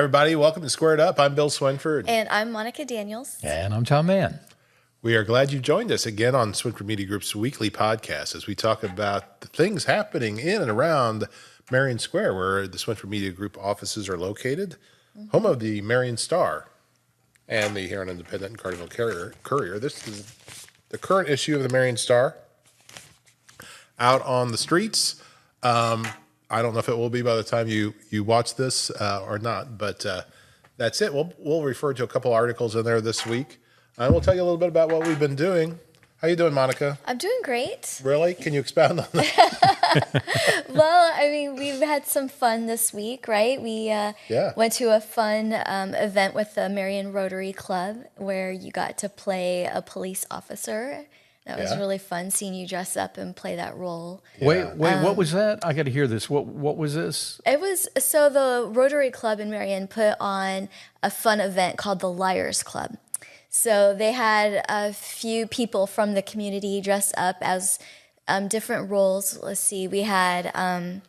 everybody. Welcome to Squared Up. I'm Bill Swinford. And I'm Monica Daniels. And I'm Tom Mann. We are glad you joined us again on Swinford Media Group's weekly podcast as we talk about the things happening in and around Marion Square, where the Swinford Media Group offices are located, home of the Marion Star and the Herald Independent and Cardinal Courier. This is the current issue of the Marion Star out on the streets. I don't know if it will be by the time you watch this or not, but that's it. We'll refer to a couple articles in there this week. And we'll tell you a little bit about what we've been doing. How you doing, Monica? I'm doing great. Really? Can you expound on that? Well, I mean, we've had some fun this week, right? We went to a fun event with the Marion Rotary Club where you got to play a police officer. That was really fun seeing you dress up and play that role. Wait, what was that? I got to hear this. What was this? It was, so the Rotary Club in Marion put on a fun event called the Liars Club. So they had a few people from the community dress up as different roles. Let's see, we had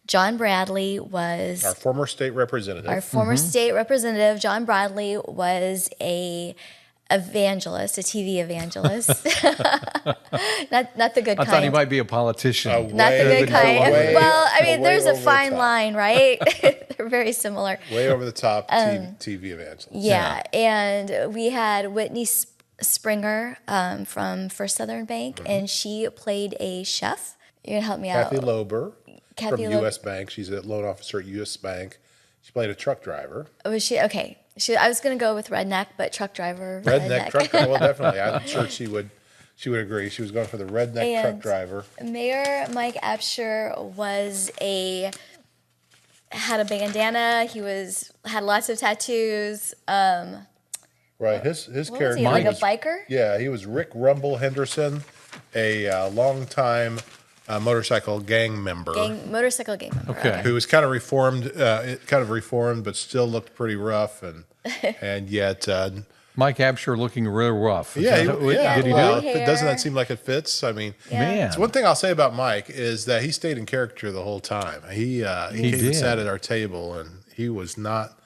John Bradley was... Our former state representative. Our former state representative, John Bradley, was a TV evangelist. not the good kind. I thought he might be a politician. Not the good kind. Well, I mean, there's a fine line, right? They're very similar. Way over the top TV evangelist. Yeah, and we had Whitney Springer from First Southern Bank, and she played a chef. You're going to help me out. Kathy Lober from U.S. Bank. She's a loan officer at U.S. Bank. She played a truck driver. Was she? Okay. I was going to go with redneck, but truck driver. Redneck truck driver. Well, definitely. I'm sure she would agree. She was going for the redneck truck driver. Mayor Mike Absher had a bandana. He had lots of tattoos. Right. His character was he, like a biker? Yeah, he was Rick Rumble Henderson, a longtime motorcycle gang member. Motorcycle gang member. Okay. Who was kind of reformed, but still looked pretty rough, and yet Mike Absher looking real rough. Did he do it? Doesn't that seem like it fits? I mean, man. it's one thing I'll say about Mike is that he stayed in character the whole time. He came and sat at our table, and he was not.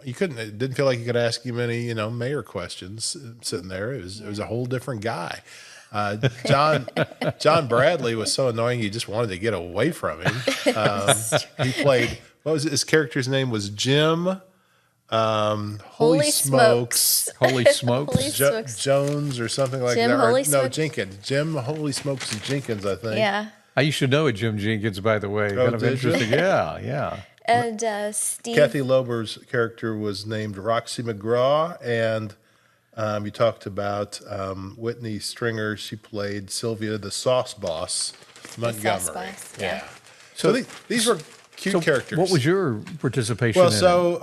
It didn't feel like you could ask him any, mayor questions sitting there. It was a whole different guy. John Bradley was so annoying you just wanted to get away from him. He played, what was it? His character's name was Jim Holy Smokes. Holy Smokes. Jones or something like Jim that. Holy No, Smokes? Jenkins. Jim Holy Smokes Jenkins, I think. Yeah. I used to know a Jim Jenkins, by the way. Kind of did you? interesting. Yeah. And Steve. Kathy Lober's character was named Roxy McGraw, and you talked about Whitney Stringer. She played Sylvia, the sauce boss, Montgomery. Sauce boss, yeah. So these were cute characters. What was your participation in it? So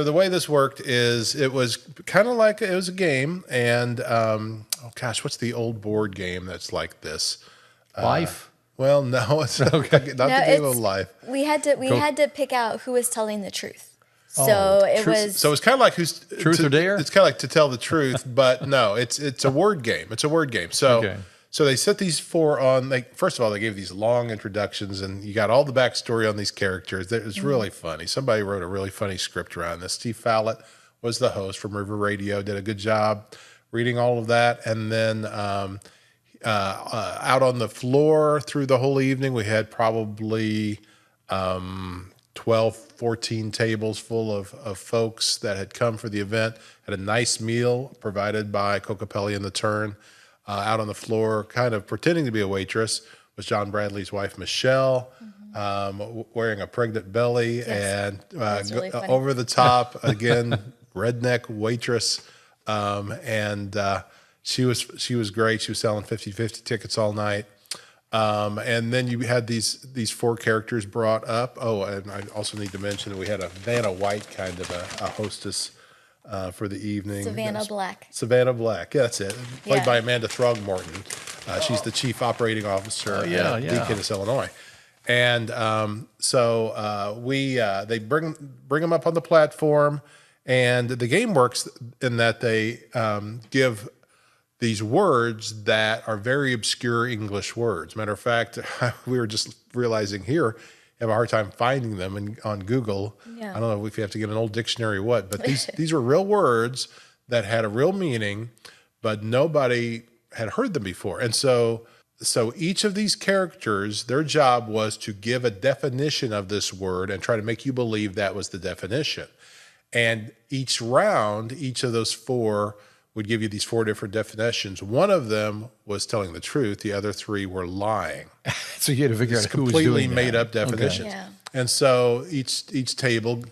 the way this worked is it was kind of like it was a game, and what's the old board game that's like this? Life? Well, no, it's not the game of life. We had to pick out who was telling the truth. So it was. So it's kind of like Truth or Dare? It's kind of like to tell the truth, but no, it's a word game. It's a word game. So so they set these four on. First of all, they gave these long introductions, and you got all the backstory on these characters. It was really funny. Somebody wrote a really funny script around this. Steve Fallett was the host from River Radio. Did a good job reading all of that, and then. Out on the floor through the whole evening, we had probably 12, 14 tables full of folks that had come for the event. Had a nice meal provided by Cocapelli and the Turn. Out on the floor, kind of pretending to be a waitress, was John Bradley's wife, Michelle, wearing a pregnant belly and really over the top, again, redneck waitress. She was great. She was selling 50-50 tickets all night. And then you had these four characters brought up. Oh, and I also need to mention that we had a Vanna White kind of a hostess for the evening. Savannah Black. Savannah Black, yeah, that's it. Played by Amanda Throgmorton. She's the chief operating officer at Deaconess, Illinois. And they bring them up on the platform, and the game works in that they give these words that are very obscure English words. Matter of fact, we were just realizing here have a hard time finding them on Google. Yeah. I don't know if you have to get an old dictionary or what, but these were real words that had a real meaning, but nobody had heard them before. And so each of these characters, their job was to give a definition of this word and try to make you believe that was the definition. And each round, each of those four would give you these four different definitions. One of them was telling the truth. The other three were lying. So you had to figure out who was Completely doing made that. up definitions. Yeah. And so each table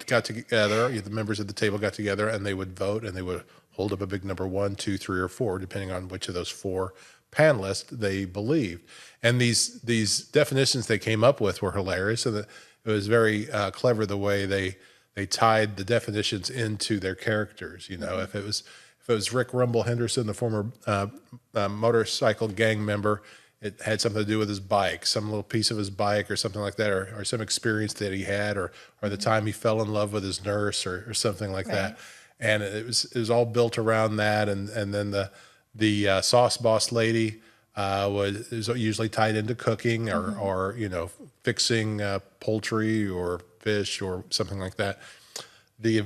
got together, the members of the table got together, and they would vote, and they would hold up a big number 1, 2, 3, or 4, depending on which of those four panelists they believed. And these definitions they came up with were hilarious, and it was very clever the way they tied the definitions into their characters. You know, if it was Rick Rumble Henderson, the former motorcycle gang member, it had something to do with his bike, some little piece of his bike or something like that, or some experience that he had, or the time he fell in love with his nurse or something like that. And it was all built around that. And then the sauce boss lady was usually tied into cooking or fixing poultry or fish or something like that. The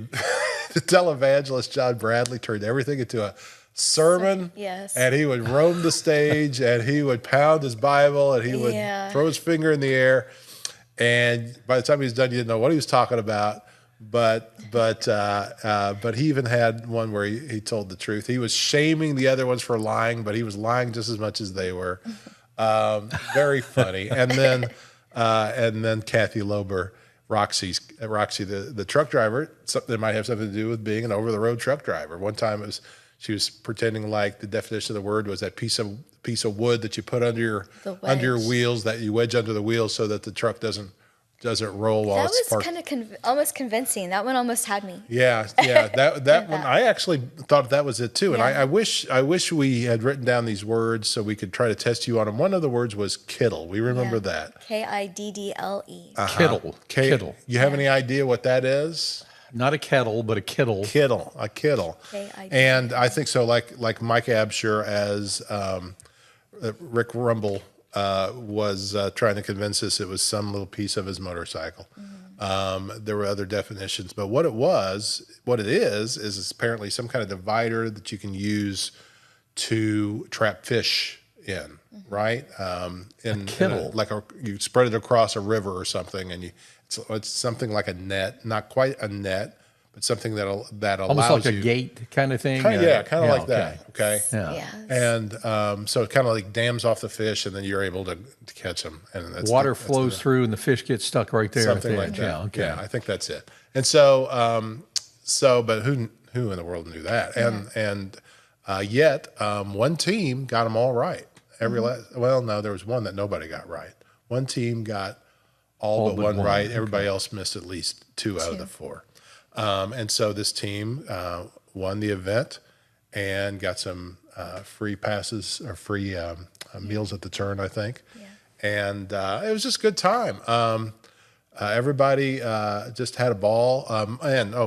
televangelist John Bradley turned everything into a sermon. Yes. And he would roam the stage and he would pound his Bible and he would throw his finger in the air. And by the time he was done, you didn't know what he was talking about. But he even had one where he told the truth. He was shaming the other ones for lying, but he was lying just as much as they were. Very funny. And then Kathy Lober, Roxy, the truck driver, something that might have something to do with being an over-the-road truck driver. One time she was pretending like the definition of the word was that piece of wood that you put under your wheels, that you wedge under the wheels so that the truck doesn't roll while That it's was parked. kind of almost convincing. That one almost had me. Yeah. That one, I actually thought that was it too. And I wish we had written down these words so we could try to test you on them. One of the words was kittle. We remember that. Kiddle. Kittle. You have any idea what that is? Not a kettle, but a kittle. A kittle. And I think so, like Mike Absher as Rick Rumble was trying to convince us it was some little piece of his motorcycle. There were other definitions, but what it is apparently some kind of divider that you can use to trap fish in, right? You spread it across a river or something, and it's something like a net, not quite a net, but something that allows Almost like you, a gate kind of thing. kind of like that. Okay. Yeah. Yes. And so it kind of like dams off the fish, and then you're able to catch them. And that's Water flows through, and the fish gets stuck right there. something like that. Yeah, okay. Yeah, I think that's it. And so, but who in the world knew that? And yet, one team got them all right. No, there was one that nobody got right. One team got all but one right. Everybody else missed at least two out of the four. And so this team won the event and got some free passes or free meals at the turn, I think. Yeah. And it was just a good time. Everybody just had a ball.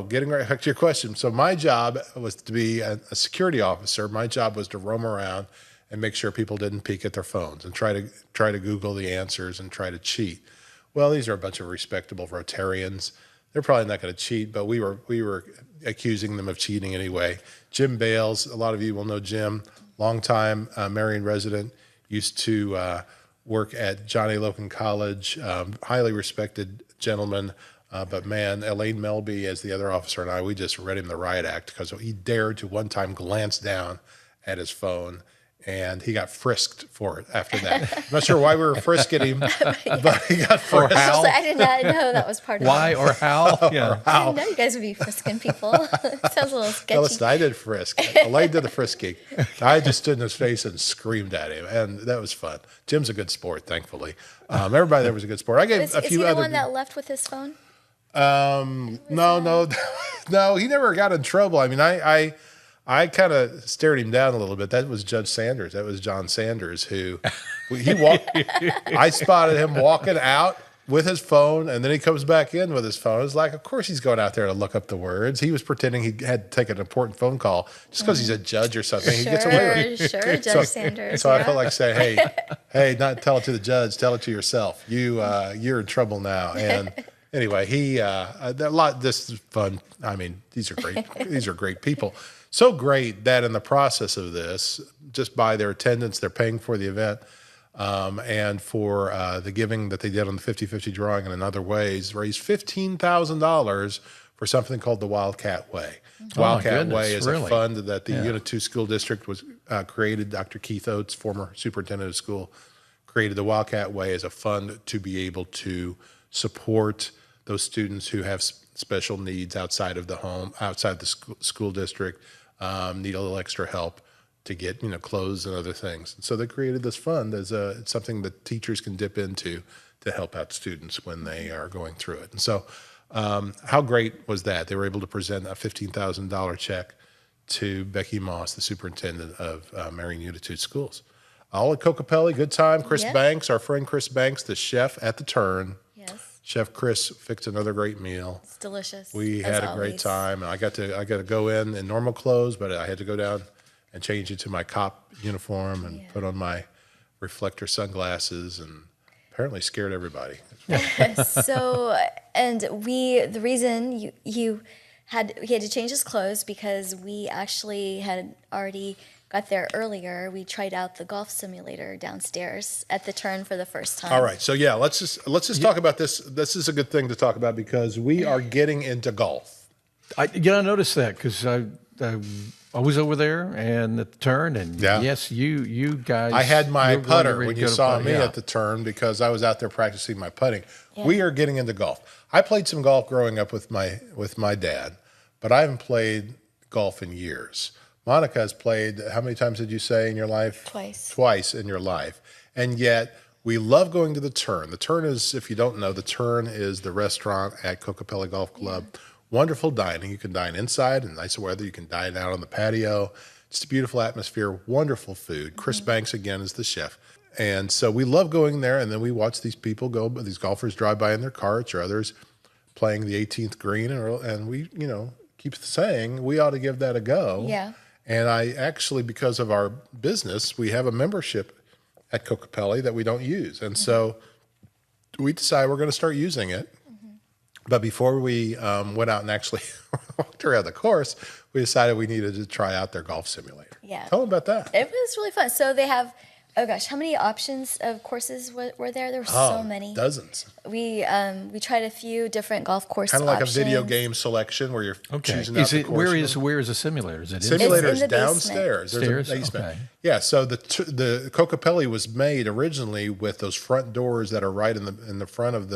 Getting right back to your question. So my job was to be a security officer. My job was to roam around and make sure people didn't peek at their phones and try to Google the answers and try to cheat. Well, these are a bunch of respectable Rotarians. They're probably not going to cheat, but we were accusing them of cheating anyway. Jim Bales, a lot of you will know Jim, longtime Marion resident, used to work at John A. Logan College, highly respected gentleman. But man, Elaine Melby as the other officer and I, we just read him the riot act because he dared to one time glance down at his phone. And he got frisked for it after that. I'm not sure why we were frisking him, but he got frisked. how? I did not know that was part of Why it. or how? Yeah. I didn't know you guys would be frisking people. Sounds a little sketchy. Well, listen, I did frisk. Elaine did the frisking. I just stood in his face and screamed at him, and that was fun. Jim's a good sport, thankfully. Everybody there was a good sport. I gave Is a he few the other. one that left with his phone? No, he never got in trouble. I mean, I kind of stared him down a little bit. That was Judge Sanders. That was John Sanders who he walked. I spotted him walking out with his phone, and then he comes back in with his phone. It's like, of course he's going out there to look up the words. He was pretending he had to take an important phone call just because he's a judge or something. He gets away with it. Sure, Judge Sanders. So I felt like saying, hey, not tell it to the judge, tell it to yourself. You're in trouble now. And anyway, this is fun. I mean, these are great people. So great that in the process of this, just by their attendance, they're paying for the event. And for the giving that they did on the 50-50 drawing and in other ways, raised $15,000 for something called the Wildcat Way. Wildcat Way is a fund that the Unit 2 School District was created. Dr. Keith Oates, former superintendent of school, created the Wildcat Way as a fund to be able to support those students who have special needs outside of the home, outside the school district, need a little extra help to get clothes and other things. And so they created this fund as it's something that teachers can dip into to help out students when they are going through it. And so how great was that? They were able to present a $15,000 check to Becky Moss, the superintendent of Marion Unit 2 schools. All at Kokopelli, good time. Chris Banks, our friend Chris Banks, the chef at the Turn. Yes. Chef Chris fixed another great meal. It's delicious. We had a great time. I got to go in normal clothes, but I had to go down and change into my cop uniform and put on my reflector sunglasses, and apparently scared everybody. So, and the reason he had to change his clothes because we actually had already got there earlier. We tried out the golf simulator downstairs at the Turn for the first time. All right, so let's just talk about this. This is a good thing to talk about because we are getting into golf. I noticed that because I was over there and at the Turn, and yes, you guys. I had my putter when you saw me at the Turn because I was out there practicing my putting. Yeah. We are getting into golf. I played some golf growing up with my dad, but I haven't played golf in years. Monica has played, how many times did you say in your life? Twice. Twice in your life. And yet we love going to the Turn. The Turn is, if you don't know, the Turn is the restaurant at Kokopelli Golf Club. Yeah. Wonderful dining. You can dine inside in nice weather. You can dine out on the patio. It's a beautiful atmosphere, wonderful food. Chris Banks, again, is the chef. And so we love going there, and then we watch these people go, these golfers drive by in their carts or others playing the 18th green, and we, keep saying we ought to give that a go. Yeah. And I actually, because of our business, we have a membership at Kokopelli that we don't use. And so we decided we're going to start using it. But before we went out and actually walked around the course, we decided we needed to try out their golf simulator. Yeah. Tell them about that. It was really fun. So they have, oh gosh, how many options of courses were there? There were so many. Dozens. We tried a few different golf course Kind of like options. a video game selection where you're choosing out the course. Where is the simulator? Is it simulator is in the downstairs. basement. There's a basement. Okay. Yeah, so the Kokopelli was made originally with those front doors that are right in the front of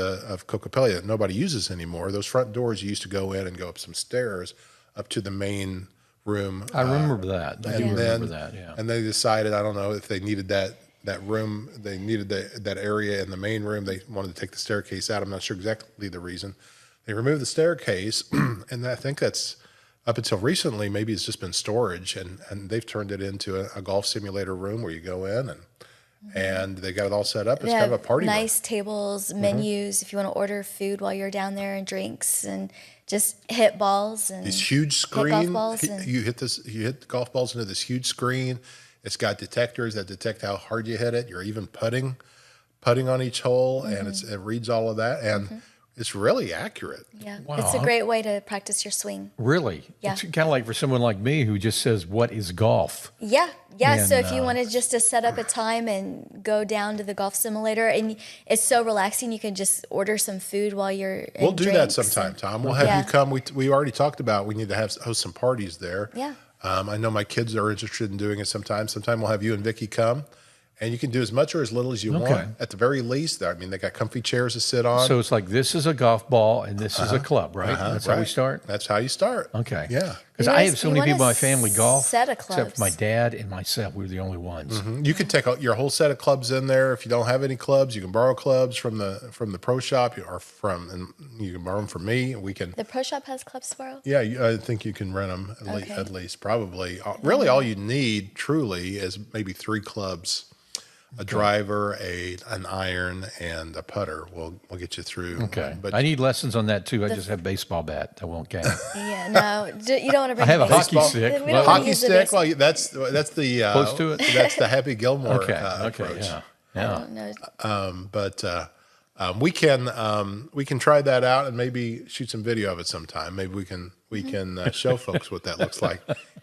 Kokopelli that nobody uses anymore. Those front doors you used to go in and go up some stairs up to the main room. I remember that. I do remember that, yeah. And they decided, I don't know if they needed that room, they needed that area in the main room. They wanted to take the staircase out. I'm not sure exactly the reason. They removed the staircase, and I think that's up until recently, maybe it's just been storage, and they've turned it into a golf simulator room where you go in and they got it all set up. It's kind of a party room. Nice tables, menus, if you want to order food while you're down there, and drinks, and just hit balls and these huge screen. Golf balls you hit golf balls into this huge screen. It's got detectors that detect how hard you hit it. You're even putting on each hole, and it reads all of that, and it's really accurate. Yeah, Wow. it's a great way to practice your swing. Really? Yeah. It's kind of like for someone like me who just says, "What is golf?" Yeah. And, So if you wanted just to set up a time and go down to the golf simulator, and it's so relaxing, you can just order some food while you're. We'll do that sometime, Tom. We'll have you come. We already talked about we need to host some parties there. Yeah. I know my kids are interested in doing it sometime. Sometime we'll have you and Vicky come, and you can do as much or as little as you want. At the very least, I mean, they got comfy chairs to sit on. So it's like this is a golf ball and this is a club, right? That's how we start? That's how you start. Okay. Yeah. Because I have so many people in my family golf, set of except clubs. for my dad and myself. We're the only ones. You could take your whole set of clubs in there. If you don't have any clubs, you can borrow clubs from the pro shop, and you can borrow them from me. We can. The pro shop has clubs to borrow? Yeah, I think you can rent them at least, probably. Really, all you need truly is maybe 3 clubs. a driver, an iron, and a putter will get you through. Okay. But I need lessons on that too. I just have baseball bat. That won't count. Yeah, no, you don't want to bring. I have a baseball. hockey stick. We don't wanna hockey use the stick, baseball. well, that's the Close to it? That's the Happy Gilmore Okay. approach. Yeah. I Yeah. don't know. But we can try that out and maybe shoot some video of it sometime. Maybe we can show folks what that looks like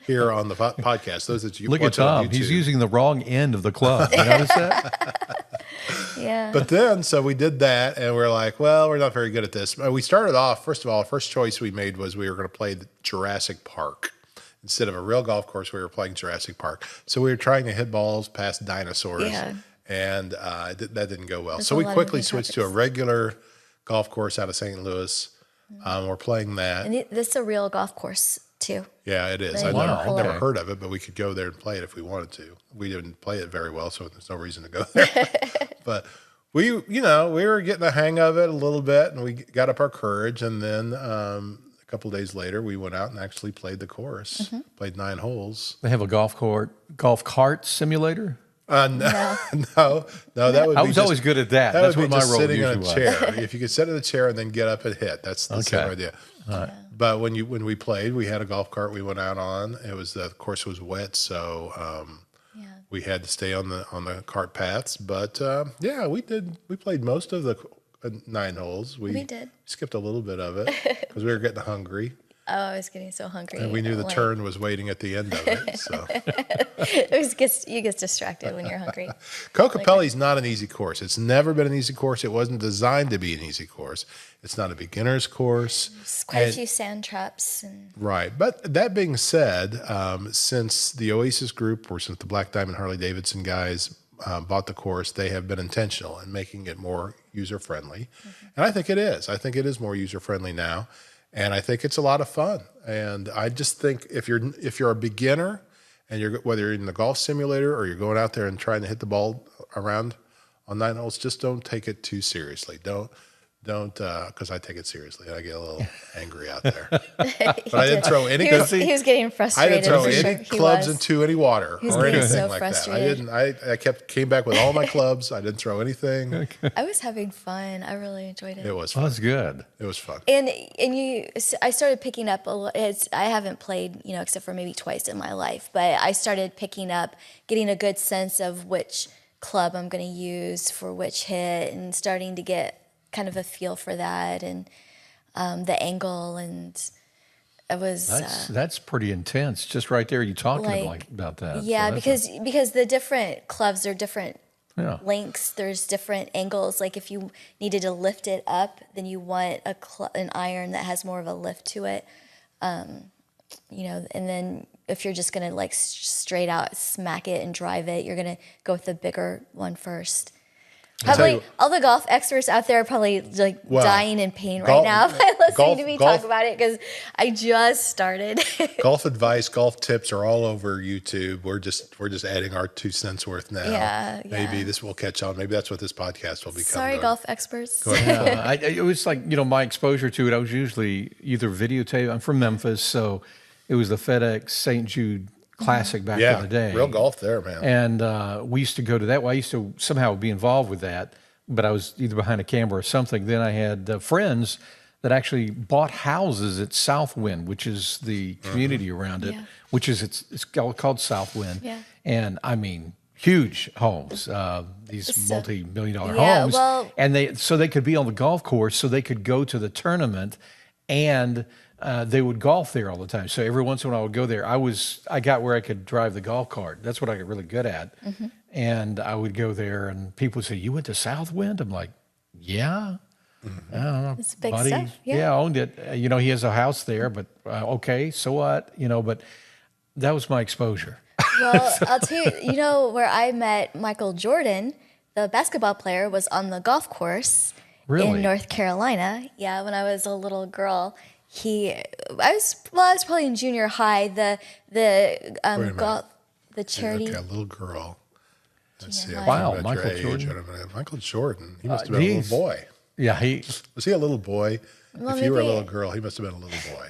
here on the podcast. Those that you Look at watch on Tom. He's YouTube. using the wrong end of the club. You notice that? Yeah. But then, so we did that, and we're like, well, we're not very good at this. We started off, first of all, first choice we made was we were going to play the Jurassic Park. Instead of a real golf course, we were playing Jurassic Park. So we were trying to hit balls past dinosaurs, Yeah. and that didn't go well. There's So a we lot of quickly moving switched to a targets. regular golf course out of St. Louis. We're playing that. And this is a real golf course too. Yeah, it is. Right. I'd Wow, never okay. heard of it, but we could go there and play it if we wanted to. We didn't play it very well, so there's no reason to go there. But we were getting the hang of it a little bit, and we got up our courage. And then a couple of days later, we went out and actually played the course, played 9 holes. They have a golf cart simulator. No, that would be I was always good at that. That That's would what be my just role sitting in usually a was. chair. If you could sit in a chair and then get up and hit, that's the same Okay. idea. But when we played, we had a golf cart we went out on. The course was wet, so we had to stay on the cart paths. But yeah, we did. We played most of the 9 holes. We did. Skipped a little bit of it because we were getting hungry, Oh, I was getting so hungry. and we knew the Like, turn was waiting at the end of it. So. You get distracted when you're hungry. Kokopelli's not an easy course. It's never been an easy course. It wasn't designed to be an easy course. It's not a beginner's course. There's quite a And- few sand traps and Right. But that being said, since the Oasis Group or since the Black Diamond Harley Davidson guys bought the course, they have been intentional in making it more user-friendly. And I think it is. I think it is more user-friendly now. And I think it's a lot of fun. And I just think if you're a beginner and whether you're in the golf simulator or you're going out there and trying to hit the ball around on 9 holes, just don't take it too seriously. Don't because I take it seriously. I get a little angry out there. But I didn't throw any. he was getting I frustrated. didn't throw for any sure. He clubs was. into any water was or getting anything so like frustrated. that. I came back with all my clubs. I didn't throw anything. I was having fun. I really enjoyed it. It was Oh, fun. that's good. It was fun. I started picking up I haven't played, except for maybe twice in my life, but I started getting a good sense of which club I'm going to use for which hit, and starting to get kind of a feel for that and the angle, and it was That's pretty intense. Just right there, you talking like- about that. yeah, So that's because the different clubs are different Yeah. lengths. There's different angles. Like if you needed to lift it up, then you want an iron that has more of a lift to it. And then if you're just gonna like straight out smack it and drive it, you're gonna go with the bigger one first. tell Probably you- all the golf experts out there are probably like Well, dying in pain right golf- now by listening to me golf- talk about it, because I just started. Golf advice, golf tips are all over YouTube. We're just adding our 2 cents worth now. Yeah, Maybe yeah. this will catch on. Maybe that's what this podcast will become. Sorry, Doug. golf experts. Yeah, it was like, my exposure to it, I was usually either videotape. I'm from Memphis, so it was the FedEx St. Jude Classic back Yeah, in the day. real golf there, man. And we used to go to that. Well, I used to somehow be involved with that, but I was either behind a camera or something. Then I had friends that actually bought houses at Southwind, which is the community around it, Yeah. which is it's called Southwind. Yeah. And I mean, huge homes, these So- multi-million-dollar Yeah, homes, well- and they could be on the golf course, so they could go to the tournament, and they would golf there all the time. So every once in a while I would go there. I got where I could drive the golf cart. That's what I got really good at. Mm-hmm. And I would go there, and people would say, "You went to Southwind?" I'm like, "Yeah." I don't know, It's big buddy. stuff, yeah. I owned it. He has a house there, but okay, so what? But that was my exposure. Well, I'll tell you, where I met Michael Jordan, the basketball player, was on the golf course Really? in North Carolina. Yeah, when I was a little girl. I was probably in junior high. The minute. golf, the charity. Okay, a little girl. Let's see. Junior I'm high. Wow, thinking about Michael your age. Jordan. Wait a minute. Michael Jordan. He must have been a he's- little boy. Yeah, Was he a little boy? Well, If you were a maybe- little girl, he must have been a little boy.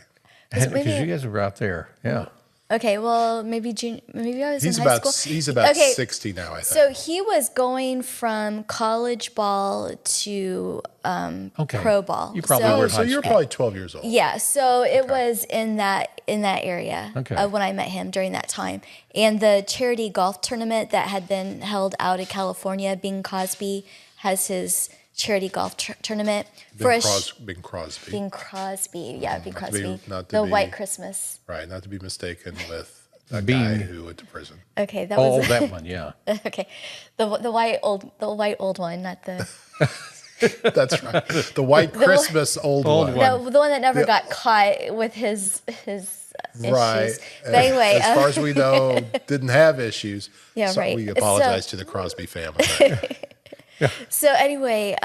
because maybe- you guys were out there. Yeah. Okay, well, maybe I was in high school. He's about Okay, 60 now, I think. so he was going from college ball to Okay. pro ball. You probably so, were in So high you're school. probably 12 years old. Yeah, so it was in that area Okay. when I met him during that time. And the charity golf tournament that had been held out in California, Bing Crosby has his charity golf tournament Bing Crosby. Bing Crosby, yeah, Bing Not to be- Crosby, not to the be- White Christmas. Right, not to be mistaken with a Bing. guy who went to prison. Okay, that Oh, was that one, yeah. okay. The white old one, not the That's right. The White Christmas old one. the one that never got caught with his Right. issues. But anyway, As far as we know, didn't have issues. Yeah, So right. we apologize to the Crosby family. so anyway,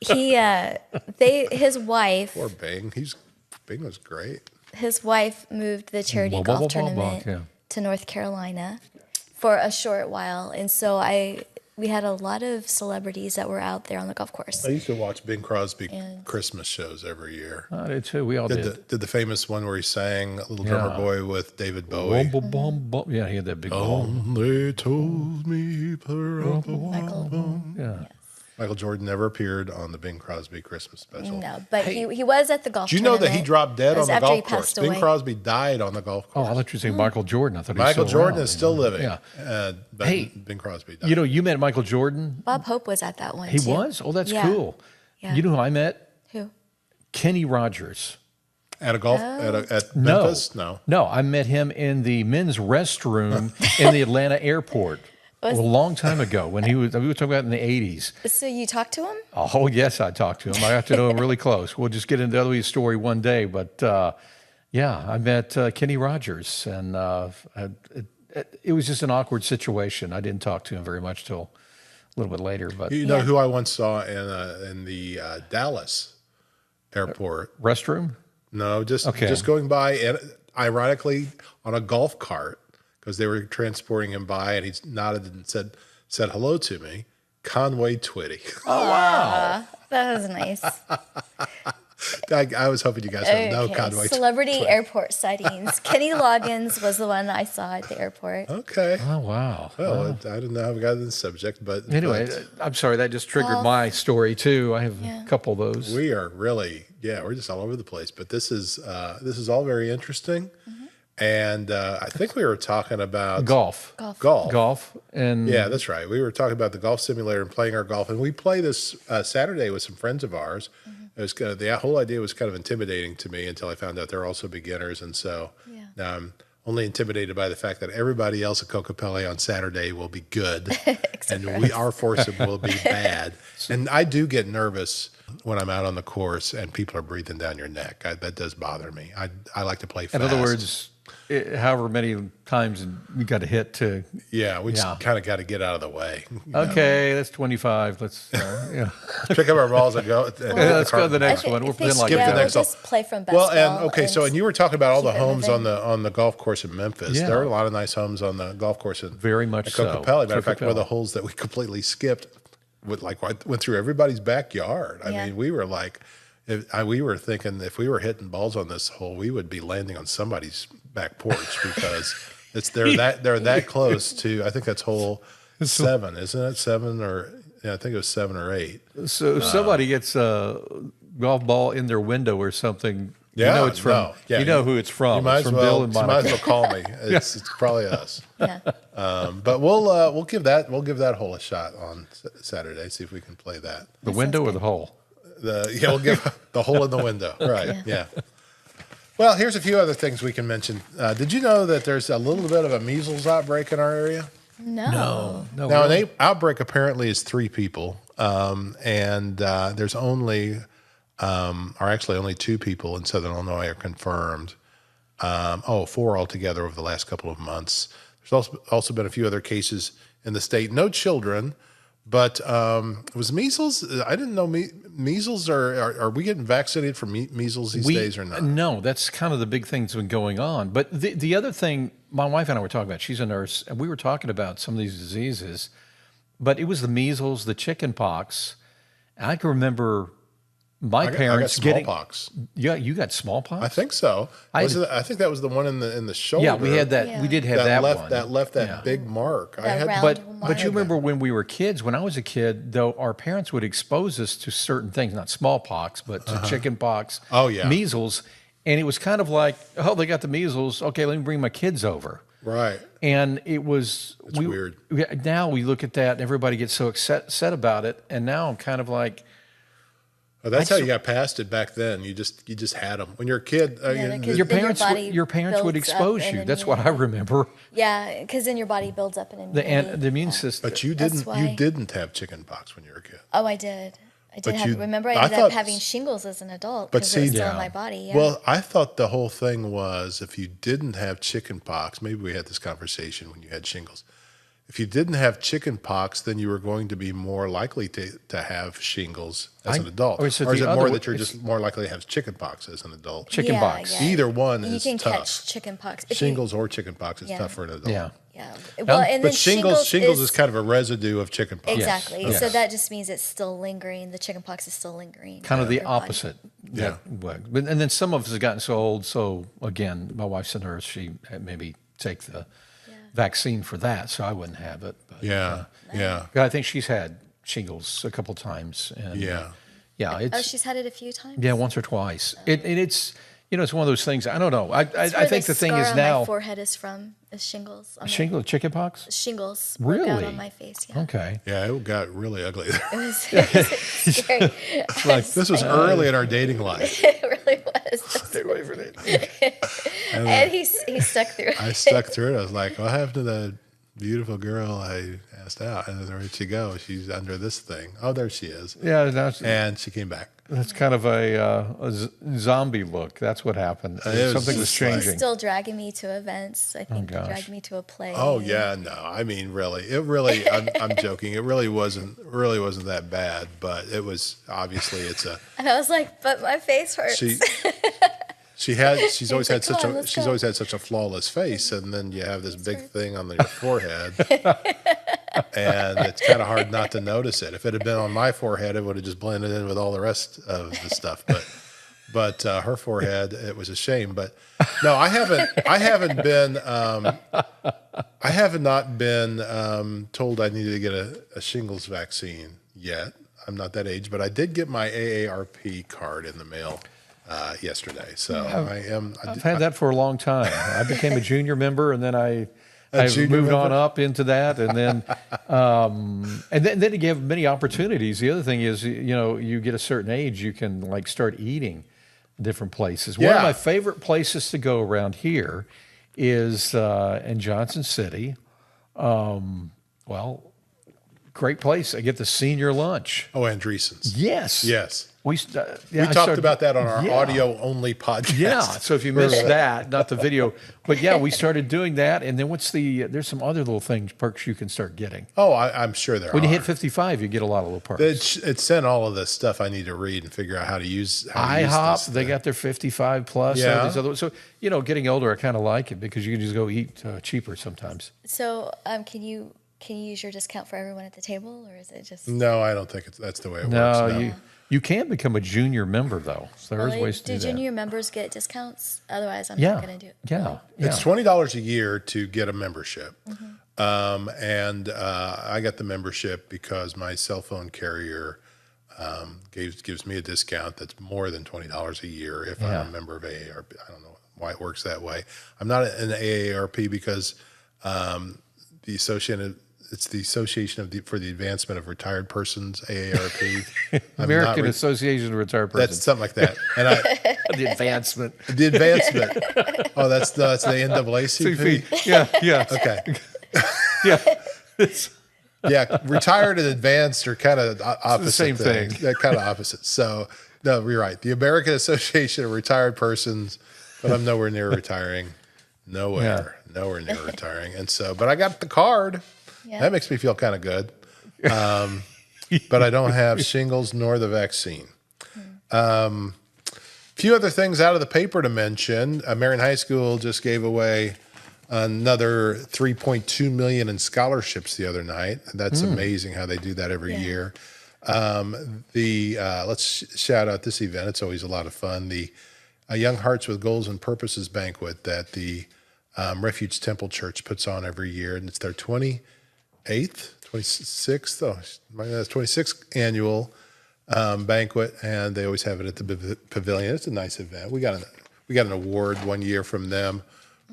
his wife Poor Bing. Bing was great. his wife moved the charity Blah, blah, golf blah, blah, blah, tournament yeah. to North Carolina for a short while, and so we had a lot of celebrities that were out there on the golf course. I used to watch Bing Crosby Christmas shows every year. I did too. We all did. Did the famous one where he sang Little Drummer Yeah. Boy with David Bum, Bowie? bum, bum, bum. Yeah, he had that big bum. They told me. Michael, Yeah. Michael Jordan never appeared on the Bing Crosby Christmas special. no, but he was at the golf. Do you know that he tournament. dropped dead It on was the after he golf course? passed Bing away. Crosby died on the golf Oh, course. I thought you were saying Michael Jordan. I thought he was Michael still Jordan around, is still living. Yeah. But Hey, Bing Crosby died. You know, you met Michael Jordan. Bob Hope was at that one. He too. was? Oh, that's Yeah. cool. Yeah. You know who I met? Who? Kenny Rogers. At a golf at Memphis? No. No, I met him in the men's restroom in the Atlanta airport a long time ago when we were talking about in the 80s. So you talked to him? Oh, yes, I talked to him. I got to know him really close. We'll just get into the other story one day. But yeah, I met Kenny Rogers, and it was just an awkward situation. I didn't talk to him very much till a little bit later. But You know who I once saw in the Dallas airport? restroom? No, just Okay. going by, and ironically on a golf cart because they were transporting him by, and he nodded and said hello to me. Conway Twitty. Oh, wow. That was nice. I was hoping you guys would know Okay, Conway. celebrity airport sightings. Kenny Loggins was the one I saw at the airport. Okay. Oh, wow. Well, I didn't know how we got to this subject, but Anyway, I'm sorry, that just triggered my story too. I have a couple of those. we are really, we're just all over the place. But this is all very interesting, and I think we were talking about Golf. Golf. And Yeah, that's right. We were talking about the golf simulator and playing our golf, and we play this Saturday with some friends of ours. It was the whole idea was kind of intimidating to me until I found out they're also beginners, and so now I'm only intimidated by the fact that everybody else at Cocopelli on Saturday will be good, and our foursome will be bad. And I do get nervous when I'm out on the course and people are breathing down your neck. That does bother me. I like to play fast. in other words, however many times you got to hit to. we just kind of got to get out of the way. Okay, that's 25. Let's Pick up our balls and go. let's go to the next one. We're I think, playing like Skip the we'll next just play from best Well, ball and you were talking about all the keep it homes moving. on the golf course in Memphis. Yeah. There are a lot of nice homes on the golf course in Very much at so. Cocopelli. Matter of fact, one of Cocopelli. the holes that we completely skipped went through everybody's backyard. I Yeah. mean, we were like, we were thinking if we were hitting balls on this hole, we would be landing on somebody's back porch because they're that close to. I think that's hole 7, isn't it? 7 or I think it was 7 or 8. So if somebody gets a golf ball in their window or something, you know it's from. no. Yeah, you know who it's from. You might It's as from well. Bill and You might Monica. as well call me. It's probably us. Yeah. But we'll give that hole a shot on Saturday. See if we can play that. The window or the hole? We'll give the hole in the window. Right. Yeah. Well, here's a few other things we can mention. Did you know that there's a little bit of a measles outbreak in our area? No. No. Now, really? an outbreak apparently is 3 people, and there's only 2 people in Southern Illinois are confirmed. 4 altogether over the last couple of months. There's also been a few other cases in the state. No children, but was measles? I didn't know measles. Are we getting vaccinated for measles these days or not? No, that's kind of the big thing that's been going on. But the other thing, my wife and I were talking about, she's a nurse, and we were talking about some of these diseases, but it was the measles, the chicken pox. And I can remember my I got parents getting smallpox. yeah, you got smallpox. I think so. I I think that was the one in the shoulder. Yeah, we had that. Yeah. We did have that left one. that left that Yeah. big mark. I That had, round But mark. you remember when we were kids? When I was a kid, though, our parents would expose us to certain things, not smallpox, but to chicken pox, Oh, yeah. measles, and it was kind of like, oh, they got the measles. Okay, let me bring my kids over. right. And it was weird. Now we look at that, and everybody gets so upset about it, and now I'm kind of like, Well, that's how you got past it back then. You just had them when you're a kid. Yeah, because your then parents, body your parents would builds up expose an you. That's what I immunity. remember. Yeah, because then your body builds up an The immunity. the immune system. but you That's didn't. why- You didn't have chicken pox when you were a kid. Oh, I did. I did But have. you- Remember, I I ended thought- up having shingles as an adult But because it was see- still Yeah. in my body. Yeah. Well, I thought the whole thing was if you didn't have chicken pox, maybe we had this conversation when you had shingles. If you didn't have chicken pox, then you were going to be more likely to have shingles as an adult. or is it Or is the it other more way- that you're just more likely to have chicken pox as an adult? Chicken Yeah, pox. yeah. Either one you is can tough. catch chicken pox. If you- Shingles or chicken pox is Yeah. tough for an adult. Yeah. yeah. Well, and then But shingles is kind of a residue of chicken pox. exactly. Yes. So that just means it's still lingering. The chicken pox is still lingering. Kind of in the your body. opposite. Yeah. But and then some of us have gotten so old. So again, my wife's a nurse. She had maybe take the vaccine for that, so I wouldn't have it. But, Yeah. Yeah. I think she's had shingles a couple times. And, Yeah. yeah. Oh, It's she's had it a few times. yeah, once or twice. It's it's one of those things. I don't know. I That's where think the thing scar is on now my forehead is from is shingles. On shingles, chicken pox. shingles broke out Really? on my face. Yeah. Okay. Yeah, it got really ugly there. It was scary. This was early in our dating life. It really was. Stay away from it. And he stuck through it. I stuck through it. I was like, what happened to the beautiful girl I asked out? And then where'd she go? She's under this thing. Oh, there she is. Yeah, And she came back. that's kind of a zombie look. That's what happened. was Something was just like- He's changing. still dragging me to events. I think he gosh. dragged me to a play. Oh yeah, no. I mean, really, I'm joking. It really wasn't that bad, but it was obviously And I was like, but my face hurts. she's always had like, "Come such on, a let's she's go." always had such a flawless face, and then you have this big thing on your forehead, and it's kind of hard not to notice it. If it had been on my forehead, it would have just blended in with all the rest of the stuff, but her forehead, it was a shame. But no, I have not been told I needed to get a shingles vaccine yet. I'm not that age, but I did get my AARP card in the mail yesterday. So I've had that for a long time. I became a junior member, and then I junior moved on member? up into that, and then you have many opportunities. The other thing is, you get a certain age, you can like start eating different places. One of Yeah. my favorite places to go around here is in Johnson City. Great place. I get the senior lunch. Oh, Andreessen's. Yes. Yes. We Talked about that on our audio only podcast. Yeah. So if you missed that, not the video, but yeah, we started doing that. And then there's some other little perks you can start getting. Oh, I'm sure there When are. you hit 55, you get a lot of little perks. It sent all of the stuff I need to read and figure out how to use. IHOP, they got their 55 plus. Yeah. These other, so, getting older, I kind of like it because you can just go eat cheaper sometimes. So can you use your discount for everyone at the table, or is it just No, I don't think that's the way it No, works. you can become a junior member though. So there's really? ways to do Do that. junior members get discounts? Otherwise, I'm Yeah. not going to do it. Yeah. It's $20 a year to get a membership. Mm-hmm. And I got the membership because my cell phone carrier gives me a discount that's more than $20 a year if I'm a member of AARP. I don't know why it works that way. I'm not an AARP because it's the Association for the Advancement of Retired Persons, AARP. American Association of Retired Persons. That's something like that. And the advancement. the advancement. Oh, that's the NAACP. Yeah. Okay. Yeah. Yeah, retired and advanced are kind of opposite same things. thing. They're kind of opposite. So, no, you're right. The American Association of Retired Persons, but I'm nowhere near retiring. Nowhere near retiring. And so, but I got the card. Yeah. That makes me feel kind of good. But I don't have shingles nor the vaccine. Few other things out of the paper to mention. Marion High School just gave away another $3.2 million in scholarships the other night. That's amazing how they do that every year. Let's shout out this event. It's always a lot of fun. The Young Hearts with Goals and Purposes banquet that the Refuge Temple Church puts on every year, and it's their 26th, that's 26th annual banquet, and they always have it at the pavilion. It's a nice event. We got an award one year from them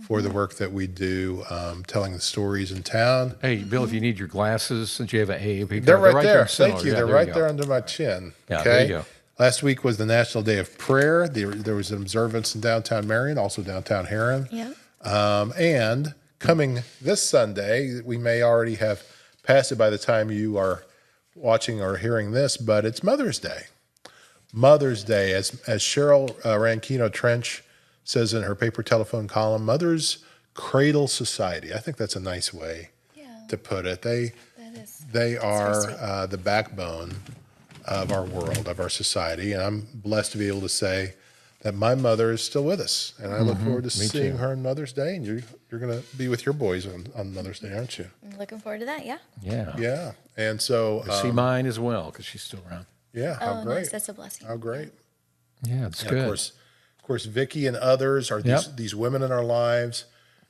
for the work that we do, telling the stories in town. Hey, Bill, if you need your glasses, since you have an A, They're right there. in the center. Thank you. Yeah, They're there right you there go. under my chin. Yeah, okay. there you go. Last week was the National Day of Prayer. There was an observance in downtown Marion, also downtown Heron. Yeah. And coming this Sunday, we may already have passed it by the time you are watching or hearing this, but it's Mother's Day. Mother's Day, as Cheryl Rankino Trench says in her paper telephone column, mothers cradle society. I think that's a nice way to put it. They are the backbone of our world, of our society, and I'm blessed to be able to say that my mother is still with us, and I look forward to seeing her on Mother's Day. And you're going to be with your boys on Mother's Day, aren't you? I'm looking forward to that. Yeah. Yeah. Yeah, and so I see mine as well because she's still around. yeah, how great! Nice. That's a blessing. How great! Yeah, it's And good. of course, Vicky and others are these women in our lives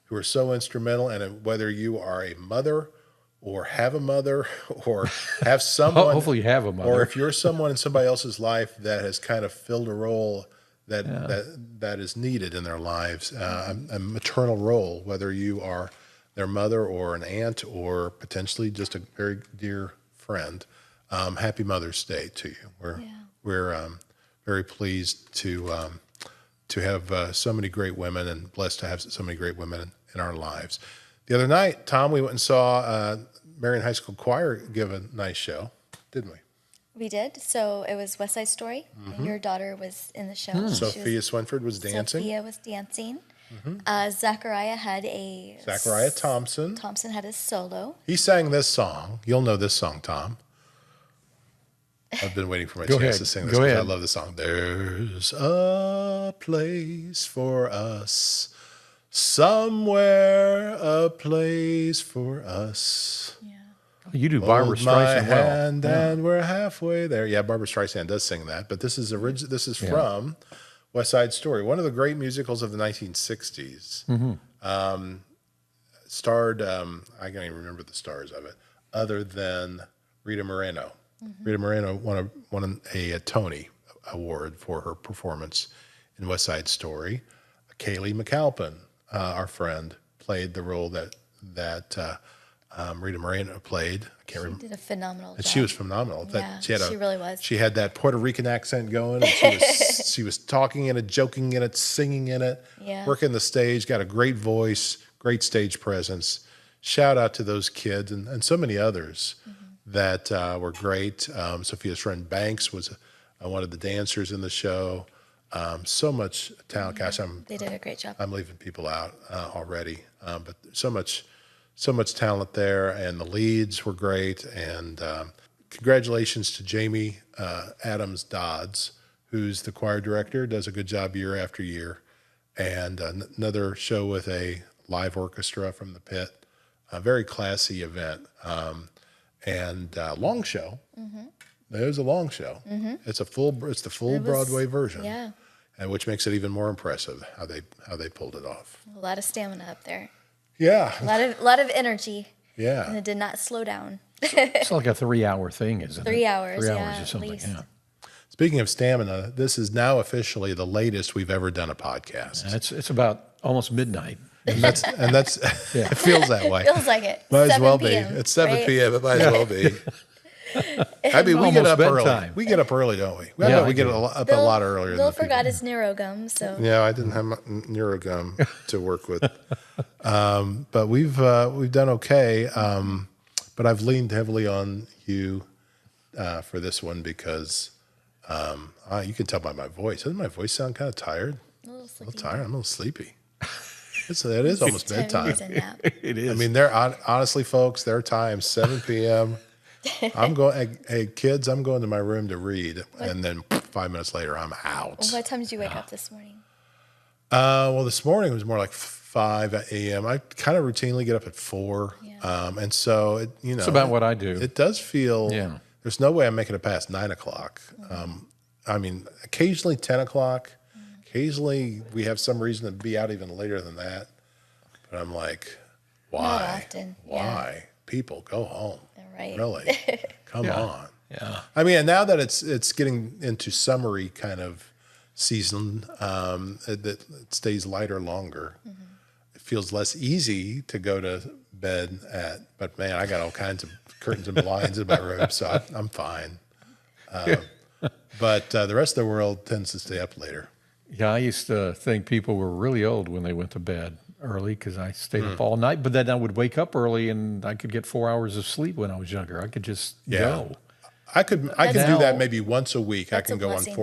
who are so instrumental. And whether you are a mother, or have a mother, or have someone, Hopefully you have a mother. or if you're someone in somebody else's life that has kind of filled a role that is needed in their lives, a maternal role, whether you are their mother or an aunt or potentially just a very dear friend. Happy Mother's Day to you. We're very pleased to have so many great women, and blessed to have so many great women in our lives. The other night, Tom, we went and saw Marion High School Choir give a nice show, didn't we? We did. So it was West Side Story. Your daughter was in the show. Sophia Swinford was dancing. Sophia was dancing. Zachariah had Zachariah Thompson. Thompson had a solo. He sang this song. You'll know this song, Tom. I've been waiting for my Go chance ahead. to sing this Go because I ahead. love the song. There's a place for us, somewhere a place for us. Yeah. You do Barbara Hold my Streisand well. hand and we're halfway there. Yeah, Barbara Streisand does sing that, but this is from West Side Story, one of the great musicals of the 1960s. Starred, I can't even remember the stars of it, other than Rita Moreno. Rita Moreno won a Tony Award for her performance in West Side Story. Kaylee McAlpin, our friend, played the role that Rita Moreno played. I can't remember. Did a phenomenal job. She was phenomenal. Yeah, she really was. She had that Puerto Rican accent going, and she was talking in it, joking in it, singing in it, Yeah. working the stage. Got a great voice, great stage presence. Shout out to those kids and so many others that were great. Sophia's friend Banks was one of the dancers in the show. So much talent. Gosh, They did a great job. I'm leaving people out already, but so much talent there, and the leads were great. And congratulations to Jamie Adams Dodds, who's the choir director, does a good job year after year. And another show with a live orchestra from the pit, a very classy event, and long show. It was a long show. It's the full Broadway version. Yeah. And which makes it even more impressive how they pulled it off. A lot of stamina up there. Yeah. A lot of energy. And Yeah. it did not slow down. It's like a 3-hour thing, isn't it? 3 hours, 3 yeah, hours or at something. least. Yeah. Speaking of stamina, this is now officially the latest we've ever done a podcast. And it's about almost midnight. And that's it feels that way. Feels like it. Might as 7 well p.m., be. It's 7 right? p.m. It might as well be. I mean, we get Almost up early. bedtime. We get up early, don't we? Yeah, We I get do. up a lot earlier Bill than the forgot his neurogum, so Yeah, I didn't have my neurogum to work with, but we've done okay. But I've leaned heavily on you for this one because you can tell by my voice. Doesn't my voice sound kind of tired? a little A sleepy. little tired. I'm a little sleepy. It is almost Time bedtime. needs a nap. It is. I mean, honestly, folks, their time 7 p.m. I'm going. Hey, kids, I'm going to my room to read, and then 5 minutes later, I'm out. What time did you wake up this morning? Well, this morning it was more like 5 a.m. I kind of routinely get up at 4, Yeah. and so It's about what I do. It does feel Yeah. there's no way I'm making it past 9 o'clock. I mean, occasionally 10 o'clock. Occasionally we have some reason to be out even later than that. But I'm like, why? Not often. Why? People, go home. Right. Really? Come Yeah. on. Yeah. I mean, and now that it's getting into summery kind of season, it stays lighter longer. It feels less easy to go to bed but man, I got all kinds of curtains and blinds in my room, so I'm fine. But the rest of the world tends to stay up later. Yeah, I used to think people were really old when they went to bed early because I stayed up all night. But then I would wake up early and I could get 4 hours of sleep when I was younger. I could just go. I could do Now- that maybe once a week. I That's can a go on blessing.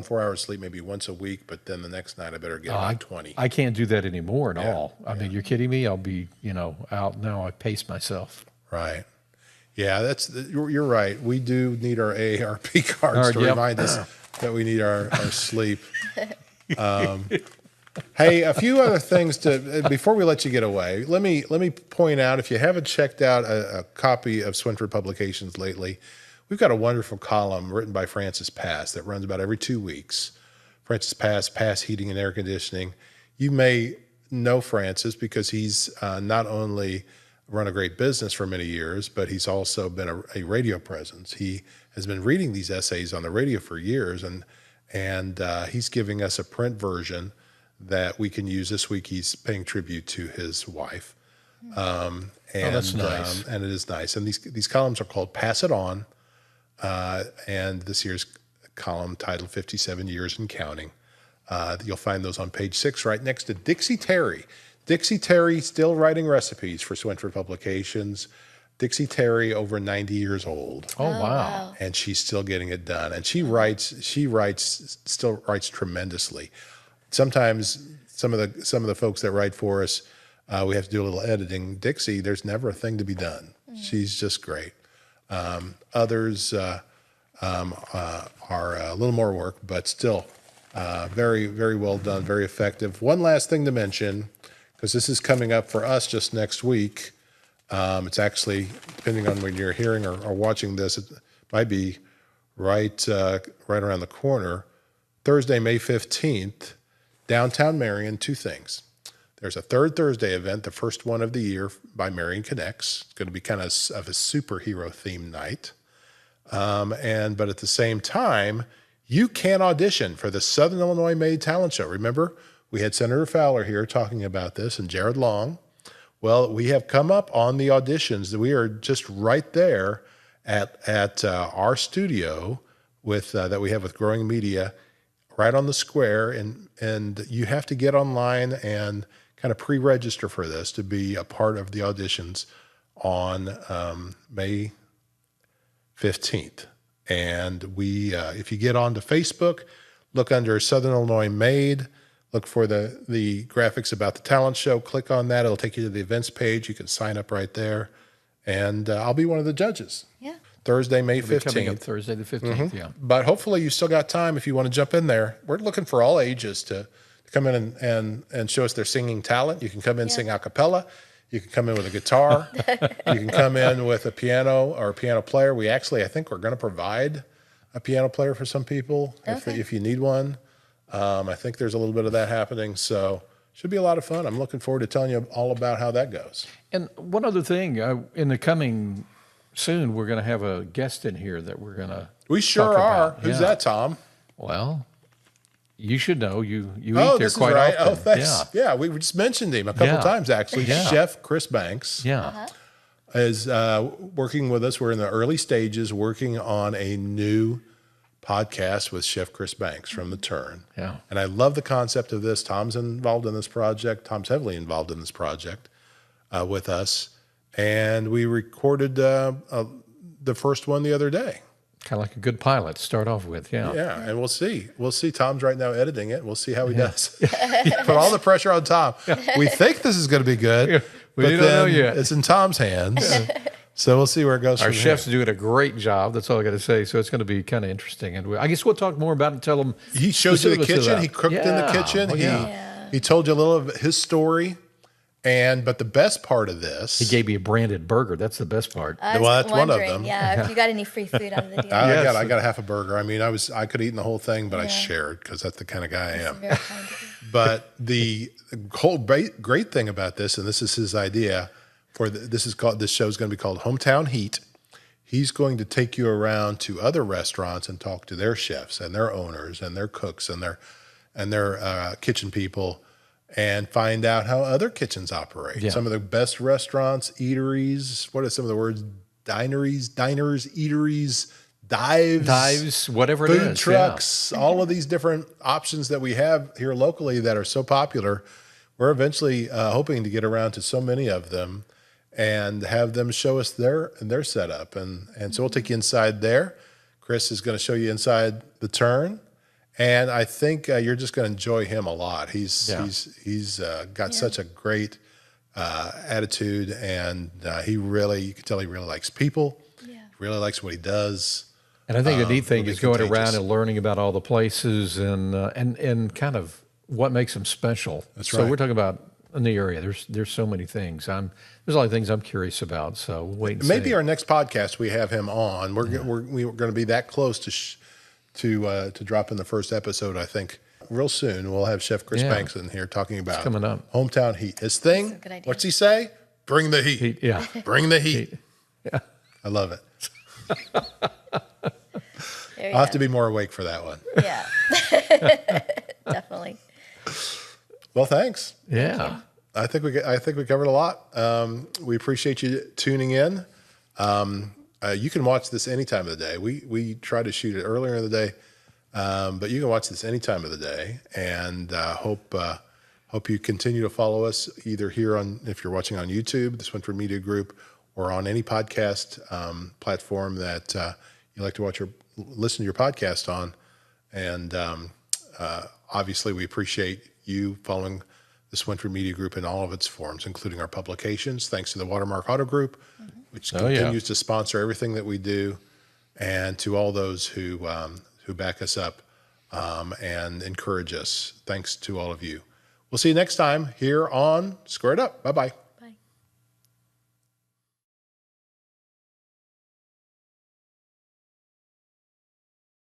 4 hours sleep maybe once a week, but then the next night I better get about 20. I can't do that anymore at all. I mean, you're kidding me? I'll be, out now. I pace myself. Right. Yeah, you're right. We do need our AARP cards to Yep. remind us that we need our sleep. Hey, a few other things before we let you get away. Let me point out, if you haven't checked out a copy of Swinford Publications lately, we've got a wonderful column written by Francis Pass that runs about every 2 weeks. Francis Pass Heating and Air Conditioning. You may know Francis because he's not only run a great business for many years, but he's also been a radio presence. He has been reading these essays on the radio for years, and he's giving us a print version that we can use this week. He's paying tribute to his wife. That's nice. And it is nice. And these columns are called Pass It On. And this year's column titled 57 Years and Counting. You'll find those on page 6 right next to Dixie Terry. Dixie Terry still writing recipes for Swinford Publications. Dixie Terry, over 90 years old. Oh, wow. And she's still getting it done. And still writes tremendously. Sometimes some of the folks that write for us, we have to do a little editing. Dixie, there's never a thing to be done. She's just great. Others are a little more work, but still very, very well done, very effective. One last thing to mention, because this is coming up for us just next week. It's actually, depending on when you're hearing or watching this, it might be right around the corner. Thursday, May 15th, downtown Marion, 2 things. There's a third Thursday event, the first one of the year by Marion Connects. It's going to be kind of a superhero themed night. But at the same time, you can audition for the Southern Illinois Made Talent Show. Remember, we had Senator Fowler here talking about this, and Jared Long. Well, we have come up on the auditions. We are just right there at our studio that we have with Growing Media, right on the square, and you have to get online and kind of pre-register for this to be a part of the auditions on May 15th. And if you get onto Facebook, look under Southern Illinois Made, look for the graphics about the talent show, click on that. It'll take you to the events page. You can sign up right there. And I'll be one of the judges. Yeah. Thursday, May It'll be coming up 15th. Thursday the 15th, yeah. But hopefully you still got time if you want to jump in there. We're looking for all ages to come in and show us their singing talent. You can come in, sing a cappella. You can come in with a guitar. You can come in with a piano or a piano player. I think we're going to provide a piano player for some people if you need one. I think there's a little bit of that happening. So should be a lot of fun. I'm looking forward to telling you all about how that goes. And one other thing, in the coming soon, we're going to have a guest in here that we're going to We sure talk are. about. Who's Yeah. that, Tom? Well, you should know. You eat Oh, there this is quite right. often. Oh, thanks. Yeah, we just mentioned him a couple Yeah. times, actually. Yeah. Chef Chris Banks Yeah. is working with us. We're in the early stages working on a new podcast with Chef Chris Banks from The Turn. Yeah. And I love the concept of this. Tom's involved in this project. Tom's heavily involved in this project with us. And we recorded the first one the other day. Kind of like a good pilot to start off with. Yeah. Yeah, and we'll see. We'll see. Tom's right now editing it. We'll see how he does. Put all the pressure on Tom. We think this is going to be good, We but don't know then yet. it's in Tom's hands. So we'll see where it goes Our from chef's here. doing a great job. That's all I got to say. So it's going to be kind of interesting. And I guess we'll talk more about it and tell them. He showed you the specifics of kitchen. that. He cooked in the Yeah. kitchen. Oh, yeah. He told you a little of his story. But the best part of this, He gave me a branded burger. That's the best part. I was Well, that's one of wondering, them. yeah, if you got any free food out of the deal. I got a half a burger. I mean, I could have eaten the whole thing, but I Yeah. shared because that's the kind of guy I am. Very kind of you. But the whole great thing about this, and this is his idea this show is going to be called Hometown Heat. He's going to take you around to other restaurants and talk to their chefs and their owners and their cooks and their kitchen people, and find out how other kitchens operate. Yeah. Some of the best restaurants, eateries. What are some of the words? Diners, eateries, dives, whatever it food is. trucks, all of these different options that we have here locally that are so popular. We're eventually hoping to get around to so many of them and have them show us their setup. And so we'll take you inside there. Chris is going to show you inside the Turn. And I think you're just going to enjoy him a lot. He's got such a great attitude, and you can tell he really likes people. Yeah. He really likes what he does. And I think the neat thing it'll be is going contagious. around and learning about all the places and kind of what makes them special. That's So right. we're talking about in the area. There's so many things. There's a lot of things I'm curious about. So we'll wait and Maybe see. our next podcast we have him on. We're going to be that close to dropping the first episode. I think real soon we'll have Chef Chris Yeah. Banks in here talking about coming up. Hometown Heat. His thing. That's a good idea. What's he say? Bring the heat. Yeah. Bring the heat. Yeah. I love it. There you I'll have go. to be more awake for that one. Yeah. Definitely. Well, thanks. Yeah. I think we covered a lot. We appreciate you tuning in. You can watch this any time of the day. We try to shoot it earlier in the day, but you can watch this any time of the day. And hope you continue to follow us either here if you're watching on YouTube, the Swinford Media Group, or on any podcast platform that you like to listen to your podcast on. And obviously, we appreciate you following the Swinford Media Group in all of its forms, including our publications. Thanks to the Watermark Auto Group, which continues to sponsor everything that we do, and to all those who back us up and encourage us. Thanks to all of you. We'll see you next time here on Squared Up. Bye-bye.